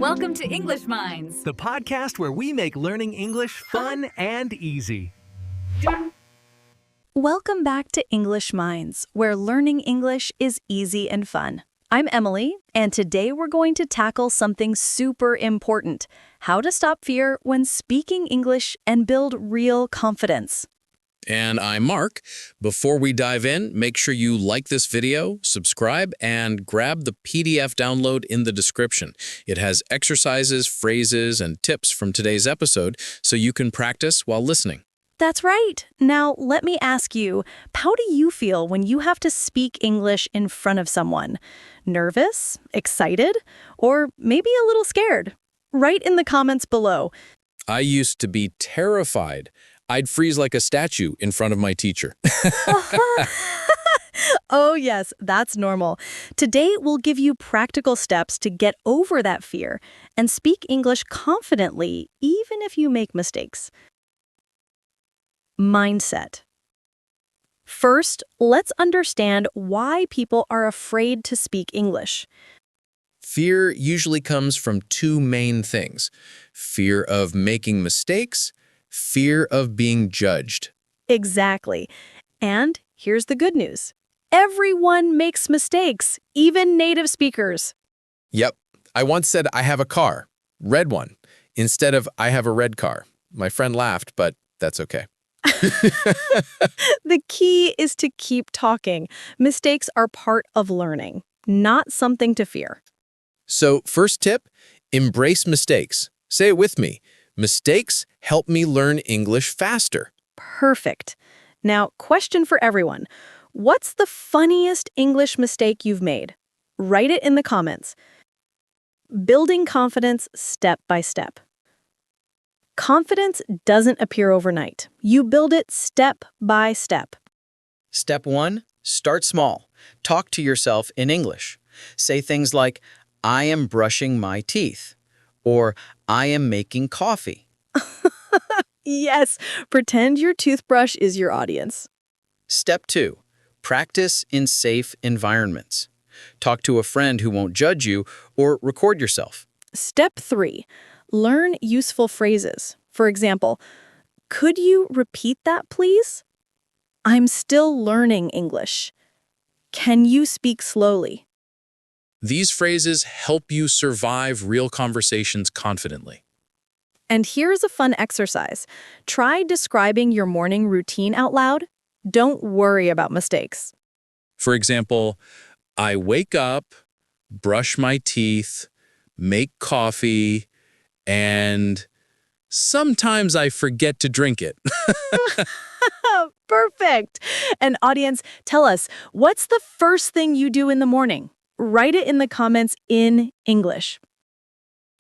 Welcome to English Minds. The podcast where we make learning English fun and easy. Welcome back to English Minds, where learning English is easy and fun. I'm Emily, and today we're going to tackle something super important: how to stop fear when speaking English and build real confidence. And I'm Mark. Before we dive in, make sure you like this video, subscribe, and grab the PDF download in the description. It has exercises, phrases, and tips from today's episode so you can practice while listening. That's right. Now, let me ask you, how do you feel when you have to speak English in front of someone? Nervous? Excited? Or maybe a little scared? Write in the comments below. I used to be terrified. I'd freeze like a statue in front of my teacher. Oh yes, that's normal. Today, we'll give you practical steps to get over that fear and speak English confidently, even if you make mistakes. Mindset. First, let's understand why people are afraid to speak English. Fear usually comes from two main things: fear of making mistakes, fear of being judged. Exactly. And here's the good news. Everyone makes mistakes, even native speakers. Yep. I once said I have a car, red one, instead of I have a red car. My friend laughed, but that's okay. The key is to keep talking. Mistakes are part of learning, not something to fear. So, first tip, embrace mistakes. Say it with me. Mistakes help me learn English faster. Perfect. Now, question for everyone. What's the funniest English mistake you've made? Write it in the comments. Building confidence step by step. Confidence doesn't appear overnight. You build it step by step. Step 1. Start small. Talk to yourself in English. Say things like, I am brushing my teeth, or I am making coffee. Yes, pretend your toothbrush is your audience. Step 2. Practice in safe environments. Talk to a friend who won't judge you, or record yourself. Step 3. Learn useful phrases. For example, could you repeat that, please? I'm still learning English. Can you speak slowly? These phrases help you survive real conversations confidently. And here's a fun exercise. Try describing your morning routine out loud. Don't worry about mistakes. For example, I wake up, brush my teeth, make coffee, and sometimes I forget to drink it. Perfect. And audience, tell us, what's the first thing you do in the morning? Write it in the comments in English.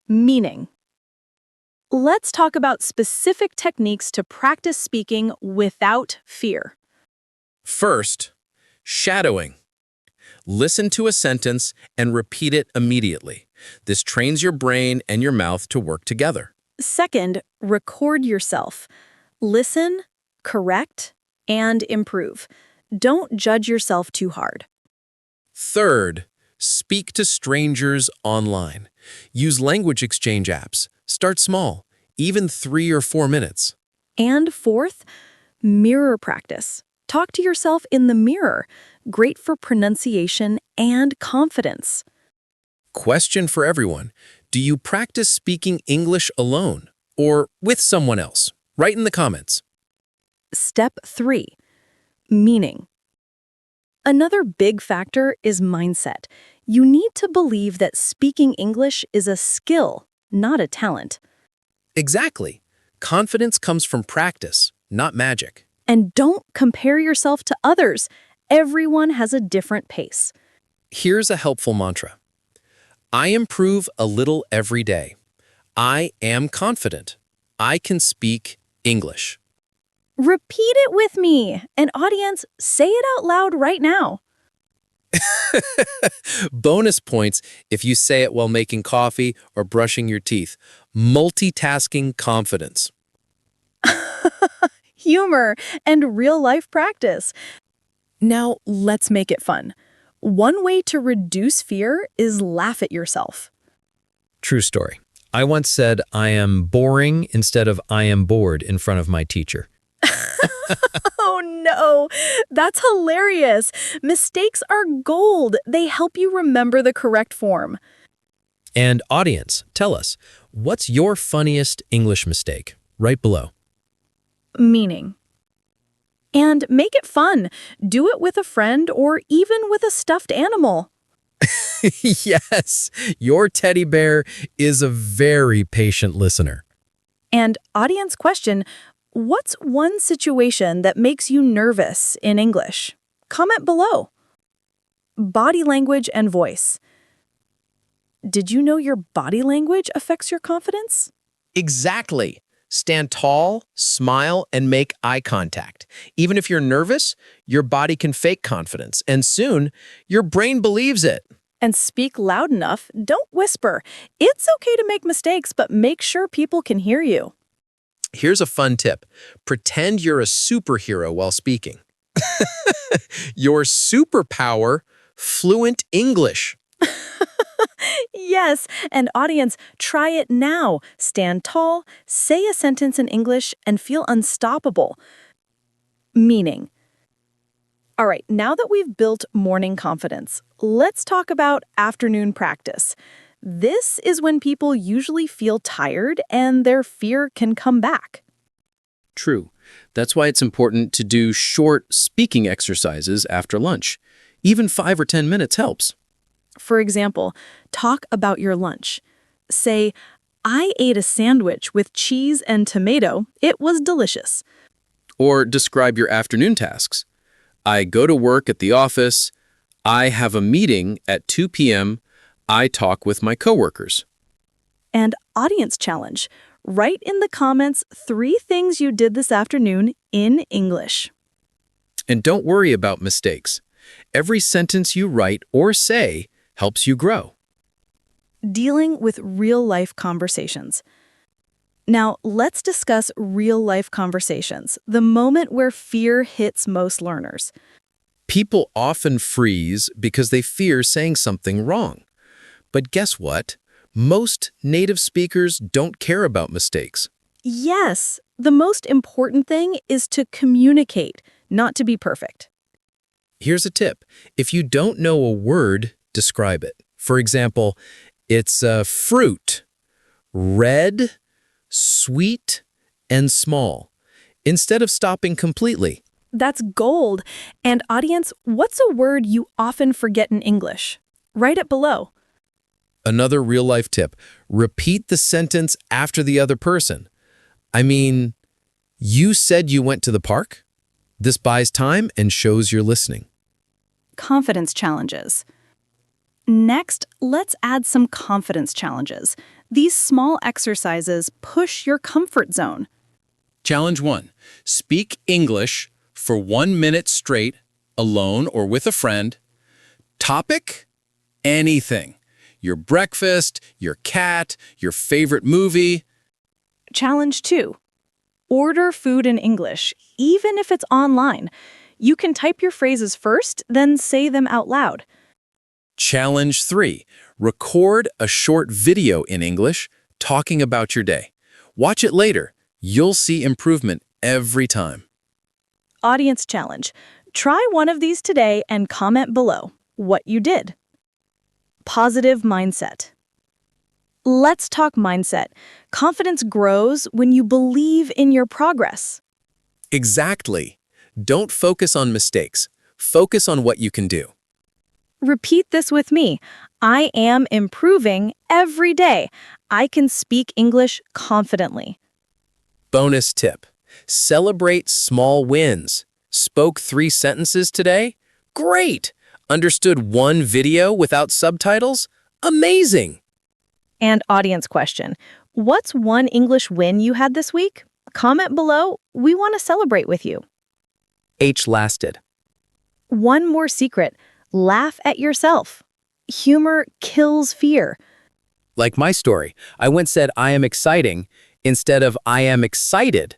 Meaning. Let's talk about specific techniques to practice speaking without fear. First, shadowing. Listen to a sentence and repeat it immediately. This trains your brain and your mouth to work together. Second, record yourself. Listen, correct, and improve. Don't judge yourself too hard. Third, speak to strangers online. Use language exchange apps. Start small, even 3 or 4 minutes. And fourth, mirror practice. Talk to yourself in the mirror. Great for pronunciation and confidence. Question for everyone. Do you practice speaking English alone or with someone else? Write in the comments. Step 3. Meaning. Another big factor is mindset. You need to believe that speaking English is a skill, not a talent. Exactly. Confidence comes from practice, not magic. And don't compare yourself to others. Everyone has a different pace. Here's a helpful mantra. I improve a little every day. I am confident. I can speak English. Repeat it with me. And audience, say it out loud right now. Bonus points if you say it while making coffee or brushing your teeth. Multitasking confidence. Humor and real-life practice. Now, let's make it fun. One way to reduce fear is laugh at yourself. True story. I once said I am boring instead of I am bored in front of my teacher. Oh no, that's hilarious. Mistakes are gold. They help you remember the correct form. And audience, tell us, what's your funniest English mistake? Right below. Meaning. And make it fun. Do it with a friend or even with a stuffed animal. Yes, your teddy bear is a very patient listener. And audience question, what's one situation that makes you nervous in English? Comment below. Body language and voice. Did you know your body language affects your confidence? Exactly. Stand tall, smile, and make eye contact. Even if you're nervous, your body can fake confidence, and soon, your brain believes it. And speak loud enough, don't whisper. It's okay to make mistakes, but make sure people can hear you. Here's a fun tip. Pretend you're a superhero while speaking. Your superpower, fluent English. Yes, and audience, try it now. Stand tall, say a sentence in English, and feel unstoppable. Meaning. All right, now that we've built morning confidence, let's talk about afternoon practice. This is when people usually feel tired and their fear can come back. True. That's why it's important to do short speaking exercises after lunch. Even 5 or 10 minutes helps. For example, talk about your lunch. Say, I ate a sandwich with cheese and tomato. It was delicious. Or describe your afternoon tasks. I go to work at the office. I have a meeting at 2 p.m. I talk with my coworkers. And audience challenge. Write in the comments 3 things you did this afternoon in English. And don't worry about mistakes. Every sentence you write or say helps you grow. Dealing with real-life conversations. Now, let's discuss real-life conversations, the moment where fear hits most learners. People often freeze because they fear saying something wrong. But guess what? Most native speakers don't care about mistakes. Yes, the most important thing is to communicate, not to be perfect. Here's a tip. If you don't know a word, describe it. For example, it's a fruit, red, sweet, and small, instead of stopping completely. That's gold. And audience, what's a word you often forget in English? Write it below. Another real-life tip, repeat the sentence after the other person. I mean, you said you went to the park? This buys time and shows you're listening. Confidence challenges. Next, let's add some confidence challenges. These small exercises push your comfort zone. Challenge 1. Speak English for 1 minute straight, alone or with a friend. Topic? Anything. Your breakfast, your cat, your favorite movie. Challenge 2. Order food in English, even if it's online. You can type your phrases first, then say them out loud. Challenge 3. Record a short video in English talking about your day. Watch it later. You'll see improvement every time. Audience challenge. Try one of these today and comment below what you did. Positive mindset. Let's talk mindset. Confidence grows when you believe in your progress. Exactly. Don't focus on mistakes. Focus on what you can do. Repeat this with me. I am improving every day. I can speak English confidently. Bonus tip. Celebrate small wins. Spoke 3 sentences today? Great! Understood 1 video without subtitles? Amazing! And audience question. What's one English win you had this week? Comment below. We want to celebrate with you. H lasted. One more secret. Laugh at yourself. Humor kills fear. Like my story, I once said I am exciting instead of I am excited.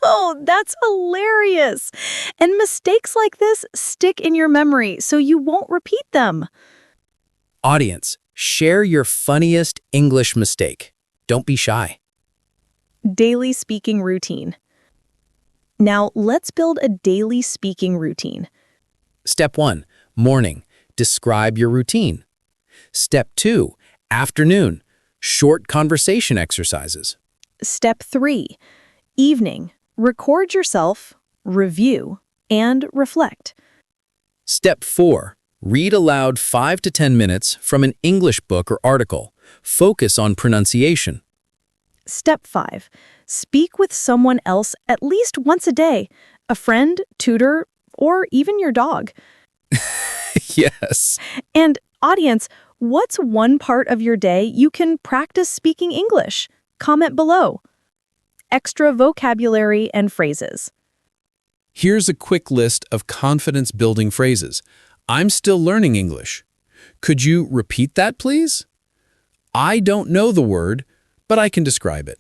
Oh, that's hilarious. And mistakes like this stick in your memory so you won't repeat them. Audience, Share your funniest English mistake. Don't be shy. Daily speaking routine. Now, let's build a daily speaking routine. Step 1. Morning. Describe your routine. Step 2. Afternoon. Short conversation exercises. Step 3. Evening. Record yourself, review, and reflect. Step 4. Read aloud 5 to 10 minutes from an English book or article. Focus on pronunciation. Step 5. Speak with someone else at least once a day, a friend, tutor, or even your dog. Yes. And audience, what's one part of your day you can practice speaking English? Comment below. Extra vocabulary and phrases. Here's a quick list of confidence-building phrases. I'm still learning English. Could you repeat that, please? I don't know the word, but I can describe it.